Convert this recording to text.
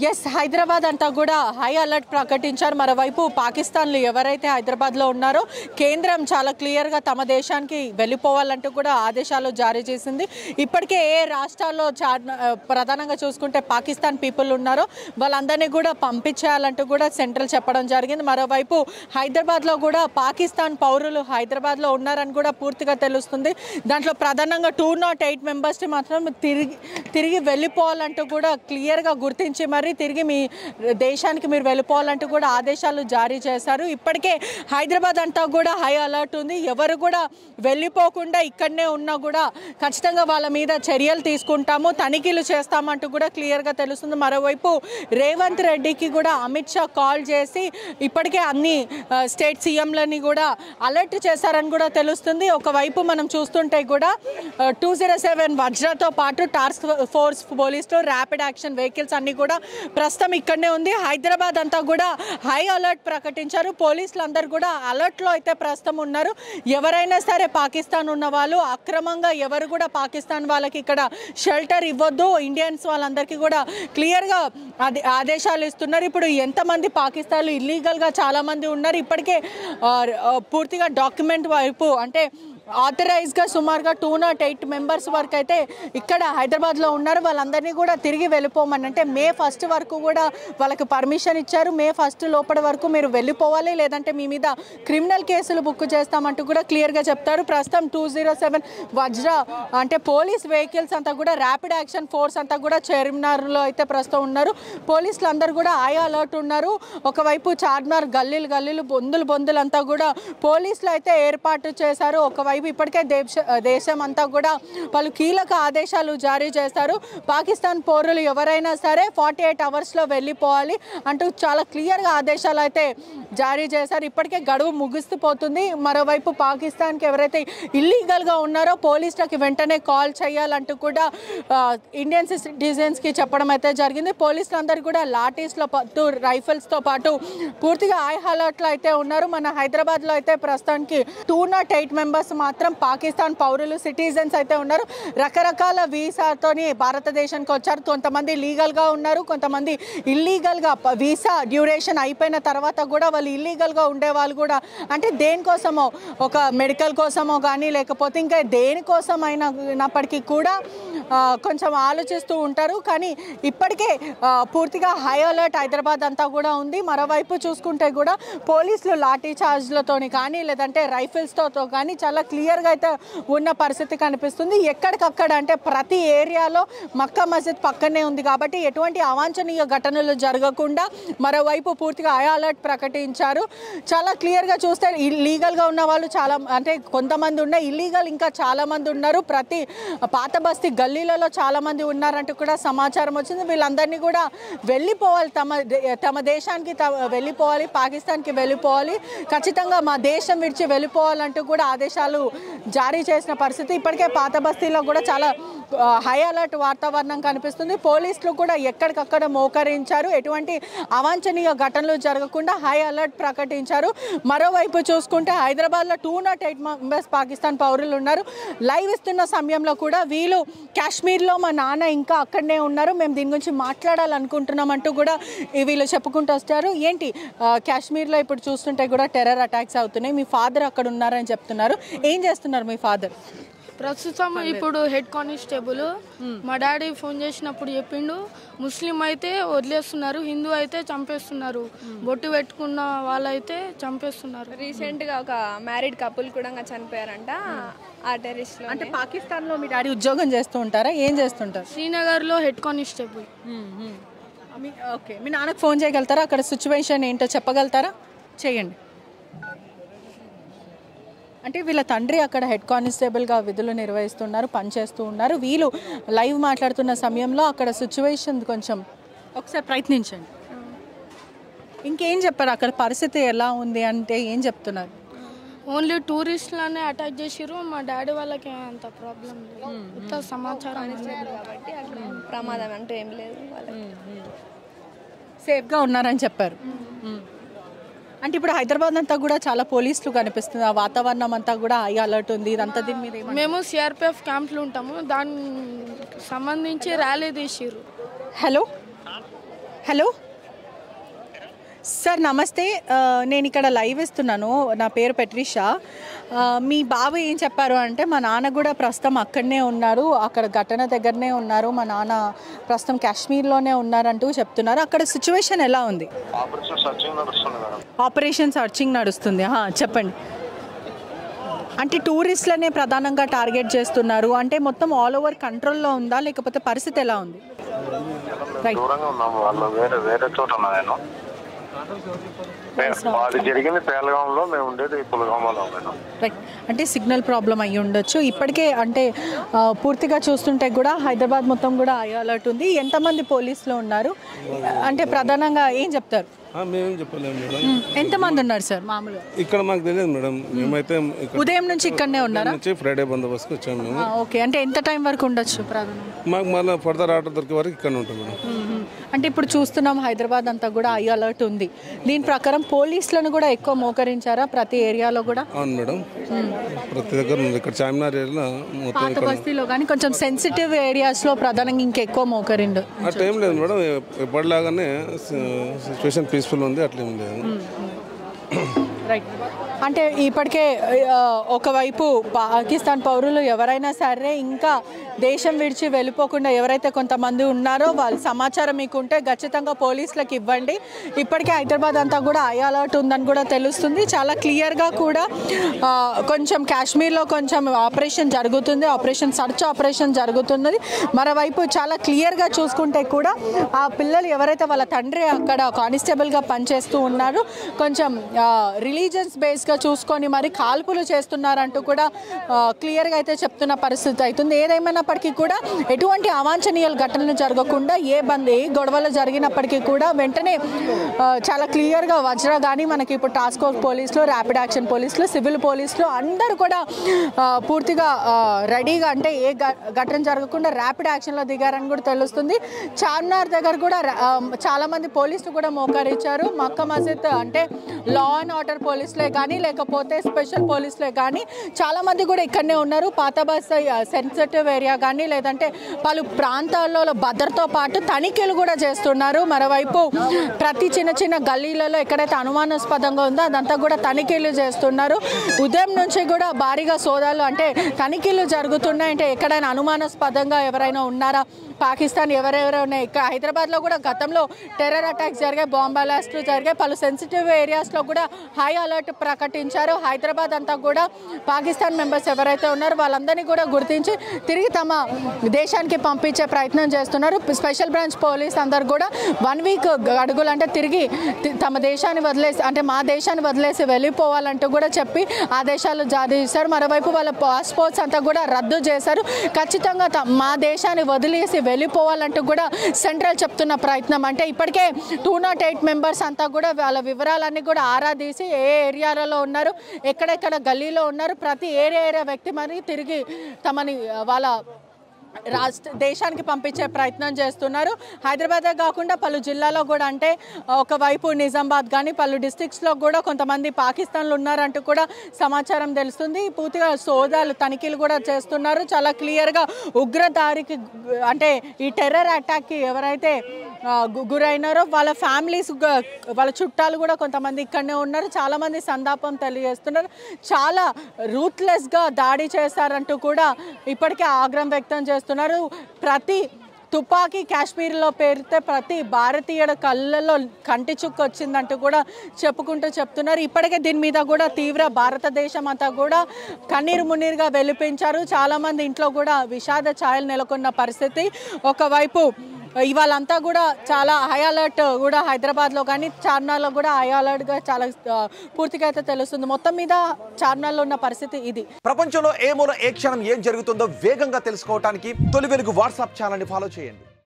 Yes Hyderabad అంతా కూడా high alert ప్రకటించారు. మరోవైపు పాకిస్తాన్లో ఎవరైతే హైదరాబాద్లో ఉన్నారో కేంద్రం చాలా క్లియర్గా తమ దేశానికి వెళ్ళిపోవాలంటూ కూడా ఆదేశాలు జారీ చేసింది. ఇప్పటికే ఏ రాష్ట్రాల్లో ప్రధానంగా చూసుకుంటే పాకిస్తాన్ పీపుల్ ఉన్నారో వాళ్ళందరినీ కూడా పంపించేయాలంటూ కూడా సెంట్రల్ చెప్పడం జరిగింది. మరోవైపు హైదరాబాద్లో కూడా పాకిస్తాన్ పౌరులు హైదరాబాద్లో ఉన్నారని కూడా పూర్తిగా తెలుస్తుంది. దాంట్లో ప్రధానంగా 208 మెంబర్స్ని మాత్రం తిరిగి వెళ్ళిపోవాలంటూ కూడా క్లియర్గా గుర్తించి మరి తిరిగి మీ దేశానికి మీరు వెళ్ళిపోవాలంటూ కూడా ఆదేశాలు జారీ చేశారు. ఇప్పటికే హైదరాబాద్ అంతా కూడా హై అలర్ట్ ఉంది. ఎవరు కూడా వెళ్ళిపోకుండా ఇక్కడనే ఉన్నా కూడా ఖచ్చితంగా వాళ్ళ మీద చర్యలు తీసుకుంటాము, తనిఖీలు చేస్తామంటూ కూడా క్లియర్గా తెలుస్తుంది. మరోవైపు రేవంత్ రెడ్డికి కూడా అమిత్ షా కాల్ చేసి ఇప్పటికే అన్ని స్టేట్ సీఎంలని కూడా అలర్ట్ చేశారని కూడా తెలుస్తుంది. ఒకవైపు మనం చూస్తుంటే కూడా 207 వజ్రాతో పాటు టాస్క్ ఫోర్స్ పోలీసులు ర్యాపిడ్ యాక్షన్ వెహికల్స్ అన్ని కూడా ప్రస్తుతం ఇక్కడనే ఉంది. హైదరాబాద్ అంతా కూడా హై అలర్ట్ ప్రకటించారు. పోలీసులు అందరూ కూడా అలర్ట్లో అయితే ప్రస్తుతం ఉన్నారు. ఎవరైనా సరే పాకిస్తాన్ ఉన్న వాళ్ళు అక్రమంగా ఎవరు కూడా పాకిస్తాన్ వాళ్ళకి ఇక్కడ షెల్టర్ ఇవ్వద్దు, ఇండియన్స్ వాళ్ళందరికీ కూడా క్లియర్గా ఆదేశాలు ఇస్తున్నారు. ఇప్పుడు ఎంతమంది పాకిస్తాన్లు ఇల్లీగల్గా చాలామంది ఉన్నారు. ఇప్పటికే పూర్తిగా డాక్యుమెంట్ వైపు అంటే ఆథరైజ్గా సుమారుగా 208 మెంబర్స్ వరకు అయితే ఇక్కడ హైదరాబాద్లో ఉన్నారు. వాళ్ళందరినీ కూడా తిరిగి వెళ్ళిపోమని అంటే May 1 వరకు కూడా వాళ్ళకి పర్మిషన్ ఇచ్చారు. May 1 లోపల వరకు మీరు వెళ్ళిపోవాలి, లేదంటే మీ మీద క్రిమినల్ కేసులు బుక్ చేస్తామంటూ కూడా క్లియర్గా చెప్తారు. ప్రస్తుతం 207 వజ్ర అంటే పోలీస్ వెహికల్స్ అంతా కూడా ర్యాపిడ్ యాక్షన్ ఫోర్స్ అంతా కూడా చార్మినార్లో అయితే ప్రస్తుతం ఉన్నారు. పోలీసులు అందరూ కూడా హై అలర్ట్ ఉన్నారు. ఒకవైపు చార్మినార్ గల్లీలు బొందులు అంతా కూడా పోలీసులు అయితే ఏర్పాటు చేశారు. ఒకవైపు ఇప్పటికే దేశం అంతా కూడా పలు కీలక ఆదేశాలు జారీ చేశారు. పాకిస్తాన్ పౌరులు ఎవరైనా సరే 48 అవర్స్లో వెళ్ళిపోవాలి అంటూ చాలా క్లియర్గా ఆదేశాలు అయితే జారీ చేశారు. ఇప్పటికే గడువు ముగిసిపోతుంది. మరోవైపు పాకిస్తాన్కి ఎవరైతే ఇల్లీగల్గా ఉన్నారో పోలీసులకి వెంటనే కాల్ చేయాలంటూ కూడా ఇండియన్ సిటిజన్స్కి చెప్పడం అయితే జరిగింది. పోలీసులందరూ కూడా లాఠీస్లో పాటు రైఫిల్స్తో పాటు పూర్తిగా హై అలర్ట్లో అయితే ఉన్నారు. మన హైదరాబాద్లో అయితే ప్రస్తుతానికి 208 మెంబర్స్ మాత్రం పాకిస్తాన్ పౌరులు సిటిజన్స్ అయితే ఉన్నారు. రకరకాల వీసాతోని భారతదేశానికి వచ్చారు. కొంతమంది లీగల్గా ఉన్నారు, కొంతమంది ఇల్లీగల్గా వీసా డ్యూరేషన్ అయిపోయిన తర్వాత కూడా వాళ్ళు ఇల్లీగల్గా ఉండే వాళ్ళు కూడా అంటే దేనికోసమో ఒక మెడికల్ కోసమో కానీ లేకపోతే ఇంకా దేనికోసం అయినప్పటికీ కూడా కొంచెం ఆలోచిస్తూ ఉంటారు. కానీ ఇప్పటికే పూర్తిగా హై అలర్ట్ హైదరాబాద్ అంతా కూడా ఉంది. మరోవైపు చూసుకుంటే కూడా పోలీసులు లాఠీ చార్జ్లతోని కానీ లేదంటే రైఫిల్స్తో కానీ చాలా క్లియర్గా అయితే ఉన్న పరిస్థితి కనిపిస్తుంది. ఎక్కడికక్కడ అంటే ప్రతి ఏరియాలో మక్కా మస్జిద్ పక్కనే ఉంది కాబట్టి ఎటువంటి అవాంఛనీయ ఘటనలు జరగకుండా మరోవైపు పూర్తిగా హై అలర్ట్ ప్రకటించారు. చాలా క్లియర్గా చూస్తే లీగల్గా ఉన్న వాళ్ళు చాలా అంటే కొంతమంది ఉన్నాయి, ఇల్లీగల్ ఇంకా చాలామంది ఉన్నారు. ప్రతి పాత బస్తీ గల్లీలలో చాలామంది ఉన్నారంటూ కూడా సమాచారం వచ్చింది. వీళ్ళందరినీ కూడా వెళ్ళిపోవాలి, తమ దేశానికి వెళ్ళిపోవాలి, పాకిస్తాన్కి వెళ్ళిపోవాలి, ఖచ్చితంగా మా దేశం విడిచి వెళ్ళిపోవాలంటూ కూడా ఆదేశాలు జారీ చేసిన పరిస్థితి. ఇప్పటికే పాత బస్తీలో కూడా చాలా హై అలర్ట్ వాతావరణం కనిపిస్తుంది. పోలీసులు కూడా ఎక్కడికక్కడ మోకరించారు. ఎటువంటి అవాంఛనీయ ఘటనలు జరగకుండా హై అలర్ట్ ప్రకటించారు. మరోవైపు చూసుకుంటే హైదరాబాద్లో 208 మెంబర్స్ పాకిస్తాన్ పౌరులు ఉన్నారు. లైవ్ ఇస్తున్న సమయంలో కూడా వీళ్ళు కాశ్మీర్లో మా నాన్న ఇంకా అక్కడనే ఉన్నారు, మేము దీని గురించి మాట్లాడాలనుకుంటున్నాం అంటూ కూడా వీళ్ళు చెప్పుకుంటూ వస్తారు. ఏంటి కాశ్మీర్లో ఇప్పుడు చూస్తుంటే కూడా టెర్రర్ అటాక్స్ అవుతున్నాయి, మీ ఫాదర్ అక్కడ ఉన్నారని చెప్తున్నారు. ఏం చేస్తున్నారు మీ ఫాదర్? ప్రస్తుతం ఇప్పుడు హెడ్ కానిస్టేబుల్. మా డాడీ ఫోన్ చేసినప్పుడు చెప్పిండు ముస్లిం అయితే వదిలేస్తున్నారు, హిందూ అయితే చంపేస్తున్నారు, బొట్టు పెట్టుకున్న వాళ్ళైతే చంపేస్తున్నారు. రీసెంట్గా ఒక మ్యారీడ్ కపుల్ కూడా చనిపోయారంట ఆ టెర్రరిస్ట్ లో. అంటే పాకిస్తాన్లో మీ డాడీ ఉద్యోగం చేస్తూ ఉంటారా, ఏం చేస్తుంటారు? శ్రీనగర్లో హెడ్ కానిస్టేబుల్. ఓకే, మీ నాన్నకు ఫోన్ చేయగలుగుతారా? అక్కడ సిచ్యువేషన్ ఏంటో చెప్పగలుగుతారా? చేయండి. అంటే వీళ్ళ తండ్రి అక్కడ హెడ్ కానిస్టేబుల్గా విధులు నిర్వహిస్తున్నారు, పనిచేస్తూ ఉన్నారు. వీళ్ళు లైవ్ మాట్లాడుతున్న సమయంలో అక్కడ సిచ్యువేషన్ కొంచెం ఒకసారి ప్రయత్నించండి. ఇంకేం చెప్పారు, అక్కడ పరిస్థితి ఎలా ఉంది అంటే ఏం చెప్తున్నారు? ఓన్లీ టూరిస్టులనే అటాక్ చేసిరు. మా డాడీ వాళ్ళకి అంత ప్రాబ్లం లేదు, ఇంత సమాచారం కాబట్టి అక్కడ ప్రమాదం అంటూ ఏం లేదు, సేఫ్గా ఉన్నారని చెప్పారు. అంటే ఇప్పుడు హైదరాబాద్ అంతా కూడా చాలా పోలీసులు కనిపిస్తుంది, ఆ వాతావరణం అంతా కూడా హై అలర్ట్ ఉంది. ఇదంతా దీని మీద మేము సిఆర్పిఎఫ్ క్యాంప్లో ఉంటాము, దానికి సంబంధించి ర్యాలీ తీసిరు. హలో హలో సార్ నమస్తే, నేను ఇక్కడ లైవ్ ఇస్తున్నాను. నా పేరు పెట్రిషా. మీ బాబు ఏం చెప్పారు అంటే మా నాన్న కూడా ప్రస్తుతం అక్కడనే ఉన్నారు, అక్కడ ఘటన దగ్గరనే ఉన్నారు, మా నాన్న ప్రస్తుతం కాశ్మీర్లోనే ఉన్నారంటూ చెప్తున్నారు. అక్కడ సిచ్యువేషన్ ఎలా ఉంది? ఆపరేషన్ సర్చింగ్ నడుస్తుంది. చెప్పండి. అంటే టూరిస్ట్లనే ప్రధానంగా టార్గెట్ చేస్తున్నారు అంటే మొత్తం ఆల్ ఓవర్ కంట్రోల్లో ఉందా లేకపోతే పరిస్థితి ఎలా ఉంది? అంటే సిగ్నల్ ప్రాబ్లం అయ్యి ఉండొచ్చు. ఇప్పటికే అంటే పూర్తిగా చూస్తుంటే కూడా హైదరాబాద్ మొత్తం కూడా హై అలర్ట్ ఉంది. ఎంతమంది పోలీసులు ఉన్నారు అంటే ప్రధానంగా ఏం చెప్తారు? మేమేం చెప్పలేము మేడం. ఎంతమంది ఉన్నారు సార్ మామూలుగా? ఇక్కడ మాకు తెలియదు మేడం. మేమైతే ఉదయం నుంచి ఇక్కడనే ఉన్నారా? ఫ్రైడే బందోబస్తుకి వచ్చాము మేము. ఓకే, అంటే ఎంత టైం వరకు ఉండొచ్చు? మాకు మళ్ళీ ఫర్దర్ ఆర్డర్ దొరికే వరకు ఇక్కడ ఉంటాం మేడం. అంటే ఇప్పుడు చూస్తున్నాం హైదరాబాద్ అంతా కూడా హై అలర్ట్ ఉంది. దీని ప్రకారం పోలీసులను కూడా ఎక్కువ మోకరించారా ప్రతి ఏరియాలో కూడా? అవును మేడం, ప్రతి దగ్గర ఉంది. ఇక్కడ చార్మినార్ ఏరియాలో మొత్తం పాత బస్తీలో కానీ కొంచెం సెన్సిటివ్ ఏరియాస్లో ప్రధానంగా ఇంకెక్కువ మోకరిండు. అట్లా ఏం లేదు మేడం, ఎప్పటిలాగానే సిచ్యువేషన్ పీస్ఫుల్ ఉంది, అట్లేం లేదు. రైట్. అంటే ఇప్పటికే ఒకవైపు పాకిస్తాన్ పౌరులు ఎవరైనా సరే ఇంకా దేశం విడిచి వెళ్ళిపోకుండా ఎవరైతే కొంతమంది ఉన్నారో వాళ్ళ సమాచారం మీకు ఉంటే ఖచ్చితంగా పోలీసులకు ఇవ్వండి. ఇప్పటికే హైదరాబాద్ అంతా కూడా హై అలర్ట్ ఉందని కూడా తెలుస్తుంది. చాలా క్లియర్గా కూడా కొంచెం కాశ్మీర్లో కొంచెం ఆపరేషన్ జరుగుతుంది, సర్చ్ ఆపరేషన్ జరుగుతున్నది. మరోవైపు చాలా క్లియర్గా చూసుకుంటే కూడా ఆ పిల్లలు ఎవరైతే వాళ్ళ తండ్రి అక్కడ కానిస్టేబుల్గా పనిచేస్తూ ఉన్నారు కొంచెం రిలీజియన్స్ బేస్గా చూసుకొని మరి కాల్పులు చేస్తున్నారంటూ కూడా క్లియర్గా అయితే చెప్తున్న పరిస్థితి అవుతుంది. ఏదేమైనప్పటికీ కూడా ఎటువంటి అవాంఛనీయ ఘటనలు జరగకుండా ఏ గొడవలు జరిగినప్పటికీ కూడా వెంటనే చాలా క్లియర్గా వజ్ర కానీ మనకి ఇప్పుడు టాస్క్ ఫోర్స్ పోలీసులు, ర్యాపిడ్ యాక్షన్ పోలీసులు, సివిల్ పోలీసులు అందరూ కూడా పూర్తిగా రెడీగా అంటే ఏ ఘటన జరగకుండా ర్యాపిడ్ యాక్షన్లో దిగారని కూడా తెలుస్తుంది. చార్మినార్ దగ్గర కూడా చాలామంది పోలీసులు కూడా మోకరించారు. మక్కా మసీద్ అంటే లా అండ్ ఆర్డర్ పోలీసులే కానీ లేకపోతే స్పెషల్ పోలీసులే కానీ చాలామంది కూడా ఇక్కడనే ఉన్నారు. పాత బస్ సెన్సిటివ్ ఏరియా కానీ లేదంటే పలు ప్రాంతాల్లో భద్రతతో పాటు తనిఖీలు కూడా చేస్తున్నారు. మరోవైపు ప్రతి చిన్న చిన్న గల్లీలలో ఎక్కడైతే అనుమానాస్పదంగా ఉందో అదంతా కూడా తనిఖీలు చేస్తున్నారు. ఉదయం నుంచి కూడా భారీగా సోదాలు అంటే తనిఖీలు జరుగుతున్నాయి. అంటే ఎక్కడైనా అనుమానాస్పదంగా ఎవరైనా ఉన్నారా, పాకిస్తాన్ ఎవరెవరైనా ఇక్కడ హైదరాబాద్లో కూడా గతంలో టెర్రర్ అటాక్స్ జరిగాయి, బాంబ్ బ్లాస్ట్లు జరిగాయి, పలు సెన్సిటివ్ ఏరియాస్లో కూడా హై అలర్ట్ ప్రకటించారు. హైదరాబాద్ అంతా కూడా పాకిస్తాన్ మెంబర్స్ ఎవరైతే ఉన్నారో వాళ్ళందరినీ కూడా గుర్తించి తిరిగి తమ దేశానికి పంపించే ప్రయత్నం చేస్తున్నారు. స్పెషల్ బ్రాంచ్ పోలీస్ అందరు కూడా 1 వీక్ అడుగులు అంటే తిరిగి తమ దేశాన్ని వదిలేసి అంటే మా దేశాన్ని వదిలేసి వెళ్ళిపోవాలంటూ కూడా చెప్పి ఆదేశాలు జారీ చేశారు. మరోవైపు వాళ్ళ పాస్పోర్ట్స్ అంతా కూడా రద్దు చేశారు. ఖచ్చితంగా మా దేశాన్ని వదిలేసి వెళ్ళిపోవాలంటూ కూడా సెంట్రల్ చెప్తున్న ప్రయత్నం. అంటే ఇప్పటికే 208 మెంబర్స్ అంతా కూడా వాళ్ళ వివరాలన్నీ కూడా ఆరా తీసి ఏ ఏరియాలలో ఉన్నారు, ఎక్కడెక్కడ గల్లీలో ఉన్నారు, ప్రతి ఏరియా వ్యక్తి మరి తిరిగి తమని వాళ్ళ దేశానికి పంపించే ప్రయత్నం చేస్తున్నారు. హైదరాబాదే కాకుండా పలు జిల్లాలో కూడా అంటే ఒకవైపు నిజామాబాద్ కానీ పలు డిస్ట్రిక్ట్స్లో కూడా కొంతమంది పాకిస్తాన్లు ఉన్నారంటూ కూడా సమాచారం తెలుస్తుంది. పూర్తిగా సోదాలు తనిఖీలు కూడా చేస్తున్నారు. చాలా క్లియర్గా ఉగ్రదారికి అంటే ఈ టెర్రర్ అటాక్కి ఎవరైతే గురైనారో వాళ్ళ ఫ్యామిలీస్ వాళ్ళ చుట్టాలు కూడా కొంతమంది ఇక్కడనే ఉన్నారు. చాలామంది సంతాపం తెలియజేస్తున్నారు. చాలా రూత్లెస్గా దాడి చేశారంటూ కూడా ఇప్పటికే ఆగ్రహం వ్యక్తం చేస్తున్నారు. ప్రతి తుపాకీ కాశ్మీర్లో పేరితే ప్రతి భారతీయుల కళ్ళల్లో కంటి చుక్క వచ్చిందంటూ కూడా చెప్తున్నారు. ఇప్పటికే దీని మీద కూడా తీవ్ర భారతదేశం అంతా కూడా కన్నీరు మున్నీరుగా వెలిపించారు. చాలామంది ఇంట్లో కూడా విషాద ఛాయలు నెలకొన్న పరిస్థితి. ఒకవైపు ఇవాళంతా కూడా చాలా హై అలర్ట్ కూడా హైదరాబాద్లో కానీ చార్మినార్లో కూడా హై అలర్ట్గా చాలా పూర్తిగా అయితే తెలుస్తుంది. మొత్తం మీద చార్మినార్లో ఉన్న పరిస్థితి ఇది. ప్రపంచంలో ఏ మూల ఏ క్షణం ఏం జరుగుతుందో వేగంగా తెలుసుకోవడానికి తొలి వెలుగు వాట్సాప్ ఛానల్ని ఫాలో చేయండి.